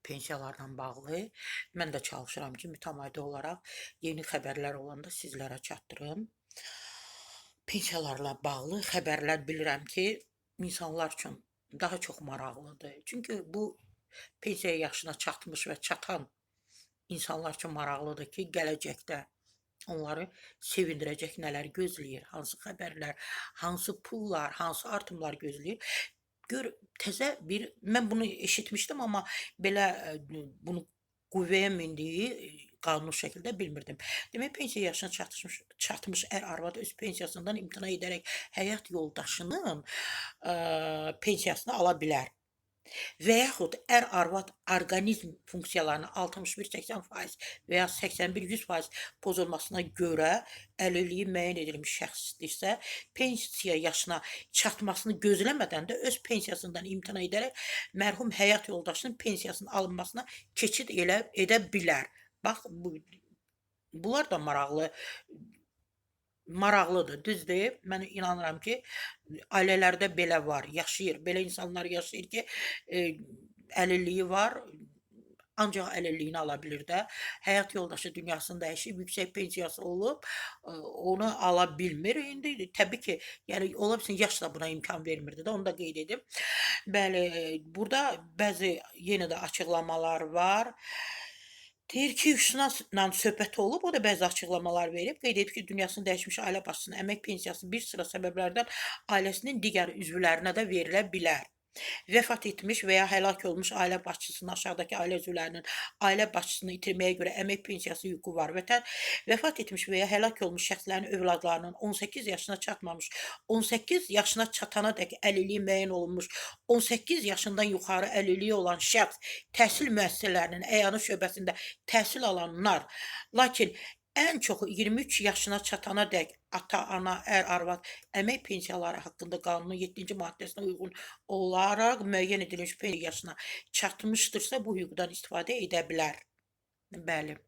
pensiyalarla bağlı mən də çalışıram ki, mütəmadi olaraq yeni xəbərlər olanda sizlərə çatdırım. Pensiyalarla bağlı xəbərlər bilirəm ki, insanlar üçün daha çox maraqlıdır. Çünki bu pensiya yaşına çatmış və çatan insanlar üçün maraqlıdır ki, gələcəkdə onları sevindirəcək nələr gözləyir, hansı xəbərlər, hansı pullar, hansı artımlar gözləyir. Gör, mən bunu eşitmişdim, amma belə bunu qüvvəyə mindiyi qanuni şəkildə bilmirdim. Demək, pensiya yaşına çatmış ər-arvad öz pensiyasından imtina edərək həyat yoldaşının pensiyasını ala bilər. Və yaxud ər-arvad orqanizm funksiyalarının 61-80% və ya 81-100% pozulmasına görə əlilliyi müəyyən edilmiş şəxsdirsə, pensiya yaşına çatmasını gözləmədən də öz pensiyasından imtina edərək mərhum həyat yoldaşının pensiyasının alınmasına keçid edə bilər. Bax, bunlar da maraqlıdır, düzdür? Mən inanıram ki, ailələrdə belə var, yaşayır. Belə insanlar yaşayır ki, əlilliyi var, ancaq əlilliyini ala bilir də. Həyat yoldaşı dünyasını dəyişib, yüksək pensiyası olub, onu ala bilmir. İndi təbii ki, yəni ola bilsin yaş da buna imkan vermirdi də, onu da qeyd edim. Bəli, burada bəzi yenə də açıqlamalar var. Deyir ki, hüquqşünasla söhbət olub, o da bəzi açıqlamalar verib. Qeyd edib ki, dünyasını dəyişmiş ailə başçısının əmək pensiyası bir sıra səbəblərdən ailəsinin digər üzvlərinə də verilə bilər. Vəfat etmiş və ya həlak olmuş ailə başçısının aşağıdakı ailə üzvlərinin ailə başçısını itirməyə görə əmək pensiyası hüququ var. Vəfat etmiş və ya həlak olmuş şəxslərin övladlarının 18 yaşına çatmamış, 18 yaşına çatanadək əlilliyi müəyyən olunmuş, 18 yaşından yuxarı əlilliyi olan şəxs təhsil müəssisələrinin əyanı şöbəsində təhsil alanlar, lakin ən çoxu 23 yaşına çatanadək ata, ana, ər, arvad əmək pensiyaları haqqında qanunun 7-ci maddəsinə uyğun olaraq müəyyən edilmiş pensiya yaşına çatmışdırsa, bu hüquqdan istifadə edə bilər. Bəli.